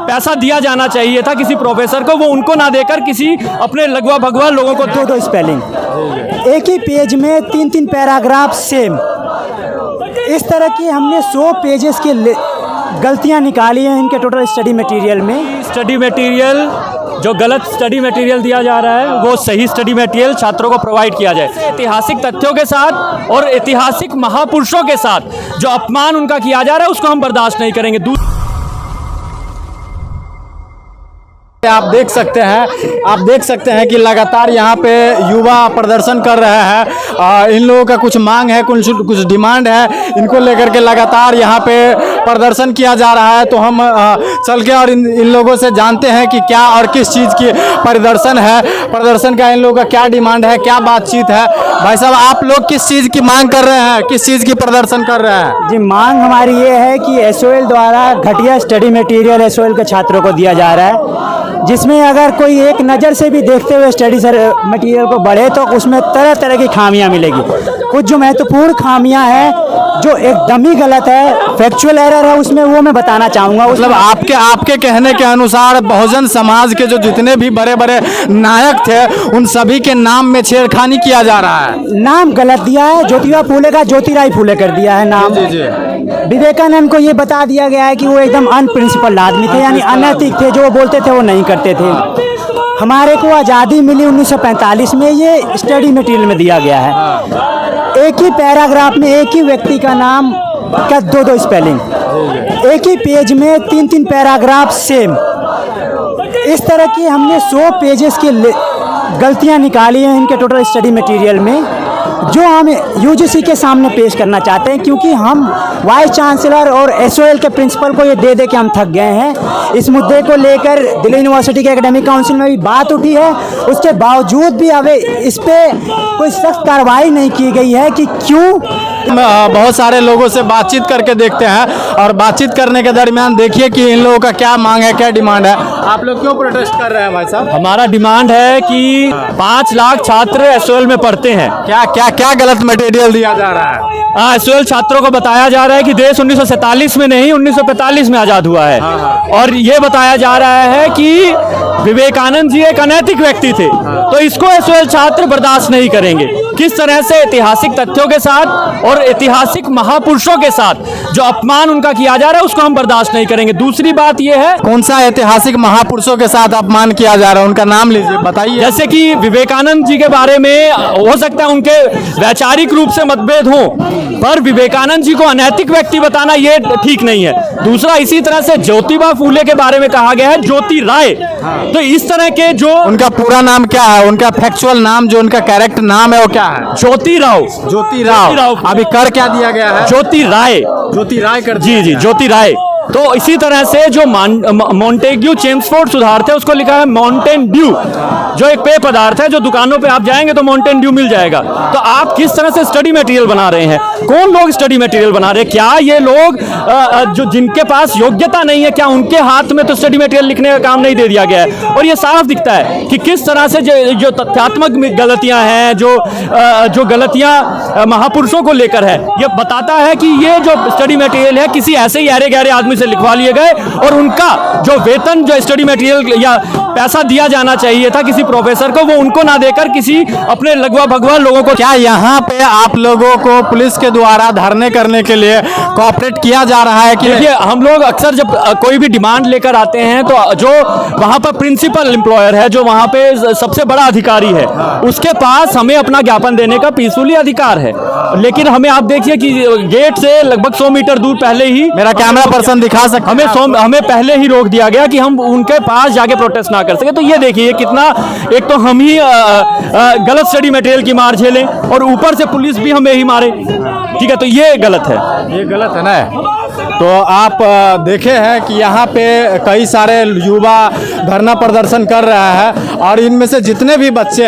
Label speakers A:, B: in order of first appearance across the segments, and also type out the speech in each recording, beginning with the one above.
A: पैसा दिया जाना चाहिए था किसी प्रोफेसर को, वो उनको ना देकर किसी अपने लगवा भगवा लोगों को।
B: दो स्पेलिंग, एक ही पेज में 3-3 पैराग्राफ सेम, इस तरह की हमने 100 पेजेस की गलतियां निकाली हैं इनके टोटल स्टडी मटेरियल में।
A: स्टडी मटेरियल जो गलत स्टडी मटेरियल दिया जा रहा है वो सही स्टडी मटेरियल छात्रों को प्रोवाइड किया जाए। ऐतिहासिक तथ्यों के साथ और ऐतिहासिक महापुरुषों के साथ जो अपमान उनका किया जा रहा है उसको हम बर्दाश्त नहीं करेंगे।
C: आप देख सकते हैं कि लगातार यहाँ पे युवा प्रदर्शन कर रहे हैं। इन लोगों का कुछ मांग है, कुछ डिमांड है, इनको लेकर के लगातार यहाँ पे प्रदर्शन किया जा रहा है। तो हम चल के और इन लोगों से जानते हैं कि क्या और किस चीज़ की प्रदर्शन का इन लोगों का क्या डिमांड है, क्या बातचीत है। भाई साहब, आप लोग किस चीज़ की मांग कर रहे हैं, किस चीज़ की प्रदर्शन कर रहे हैं?
B: जी, मांग हमारी ये है कि एसओएल द्वारा घटिया स्टडी मटेरियल एसओएल के छात्रों को दिया जा रहा है, जिसमें अगर कोई एक नज़र से भी देखते हुए स्टडी मटेरियल को बढ़े तो उसमें तरह तरह की खामियां मिलेगी। कुछ जो महत्वपूर्ण खामियां हैं जो एकदम ही गलत है, फैक्चुअल एरर है उसमें, वो मैं बताना चाहूँगा।
C: मतलब आपके कहने के अनुसार बहुजन समाज के जो जितने भी बड़े बड़े नायक थे उन सभी के नाम में छेड़खानी किया जा रहा है।
B: नाम गलत दिया है, ज्योतिबा फूले का ज्योतिराय फूले कर दिया है नाम।
C: जी जी।
B: विवेकानंद को ये बता दिया गया है कि वो एकदम अनप्रिंसिपल आदमी थे, यानी अनैतिक थे, जो वो बोलते थे वो नहीं करते थे। हमारे को आज़ादी मिली 1945 में, ये स्टडी मटेरियल में दिया गया है। एक ही पैराग्राफ में एक ही व्यक्ति का नाम का दो स्पेलिंग, एक ही पेज में 3-3 पैराग्राफ सेम, इस तरह की हमने 100 पेजेस की गलतियां निकाली हैं इनके टोटल स्टडी मटेरियल में, जो हम यूजीसी के सामने पेश करना चाहते हैं। क्योंकि हम वाइस चांसलर और एसओएल के प्रिंसिपल को ये दे के हम थक गए हैं। इस मुद्दे को लेकर दिल्ली यूनिवर्सिटी के एकेडमिक काउंसिल में भी बात उठी है, उसके बावजूद भी अब इस पे कोई सख्त कार्रवाई नहीं की गई है कि क्यों।
C: बहुत सारे लोगों से बातचीत करके देखते हैं और बातचीत करने के दरमियान देखिए कि इन लोगों का क्या मांग है, क्या डिमांड है। आप लोग क्यों प्रोटेस्ट कर रहे हैं भाई साहब?
A: हमारा डिमांड है कि 5 लाख छात्र एसओएल में पढ़ते हैं।
C: क्या गलत मटेरियल दिया जा रहा है?
A: एसओएल छात्रों को बताया जा रहा है कि देश 1947 में नहीं 1945 में आज़ाद हुआ है। और ये बताया जा रहा है कि विवेकानंद जी एक अनैतिक व्यक्ति थे, तो इसको एसओएल छात्र बर्दाश्त नहीं करेंगे। किस तरह से ऐतिहासिक तथ्यों के साथ और ऐतिहासिक महापुरुषों के साथ जो अपमान उनका किया जा रहा है उसको हम बर्दाश्त नहीं करेंगे। दूसरी बात यह है,
C: कौन सा ऐतिहासिक महापुरुषों के साथ अपमान किया जा रहा है, उनका नाम लीजिए, बताइए।
A: जैसे कि विवेकानंद जी के बारे में हो सकता है उनके वैचारिक रूप से मतभेद हो, पर विवेकानंद जी को अनैतिक व्यक्ति बताना ये ठीक नहीं है। दूसरा, इसी तरह से ज्योतिबा फूले के बारे में कहा गया है ज्योति राय। तो इस तरह के जो
C: उनका पूरा नाम क्या है, उनका फैक्चुअल नाम, जो उनका कैरेक्टर नाम है वो क्या है?
A: ज्योति राव।
C: अभी कर क्या दिया गया है?
A: ज्योति राय कर। जी, ज्योति राय। तो इसी तरह से जो मॉन्टेग्यू चेम्सफोर्ड सुधार थे उसको लिखा है माउंटेन ड्यू, जो एक पेय पदार्थ है, जो दुकानों पे आप जाएंगे तो माउंटेन ड्यू मिल जाएगा। तो आप किस तरह से स्टडी मटेरियल बना रहे हैं? कौन लोग स्टडी मटेरियल बना रहे हैं? क्या ये लोग जो जिनके पास योग्यता नहीं है, क्या उनके हाथ में तो स्टडी मटेरियल लिखने का काम नहीं दे दिया गया है? और ये साफ दिखता है कि किस तरह से जो तथ्यात्मक गलतियां हैं, जो गलतियां महापुरुषों को लेकर है, ये बताता है कि ये जो स्टडी मटेरियल है किसी ऐसे ही अरे गहरे आदमी से लिखवा लिए गए, और उनका जो वेतन, जो स्टडी मटेरियल या पैसा दिया जाना चाहिए था किसी प्रोफेसर को, वो उनको ना देकर किसी अपने लगवा भगवा लोगों को।
C: क्या यहाँ पे आप लोगों को पुलिस के द्वारा धरने करने के लिए कोऑपरेट किया जा रहा है कि?
A: देखिए, हम लोग अक्सर जब कोई भी डिमांड लेकर आते हैं तो जो वहाँ पर प्रिंसिपल एम्प्लॉयर है, जो वहाँ पे सबसे बड़ा अधिकारी है, उसके पास हमें अपना ज्ञापन देने का पीसफुली अधिकार है। लेकिन हमें आप देखिए कि गेट से लगभग 100 मीटर दूर पहले ही,
C: मेरा कैमरा पर्सन दिखा सकता,
A: हमें पहले ही रोक दिया गया कि हम उनके पास जाके प्रोटेस्ट ना कर सके। तो ये देखिए कितना, एक तो हम ही गलत स्टडी मटेरियल की मार झेलें और ऊपर से पुलिस भी हमें ही मारे। ठीक है, तो ये गलत है,
C: ये गलत है ना। तो आप देखे हैं कि यहाँ पे कई सारे युवा धरना प्रदर्शन कर रहा है, और इनमें से जितने भी बच्चे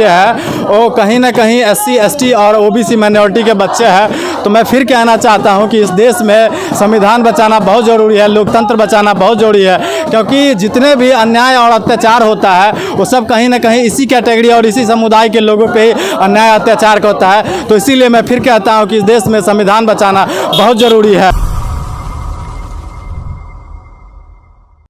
C: हैं वो कहीं ना कहीं SC ST और OBC माइनॉरिटी के बच्चे हैं। तो मैं फिर कहना चाहता हूँ कि इस देश में संविधान बचाना बहुत ज़रूरी है, लोकतंत्र बचाना बहुत ज़रूरी है, क्योंकि जितने भी अन्याय और अत्याचार होता है वो सब कहीं ना कहीं इसी कैटेगरी और इसी समुदाय के लोगों पे ही अन्याय अत्याचार होता है। तो इसीलिए मैं फिर कहता हूँ कि इस देश में संविधान बचाना बहुत ज़रूरी है।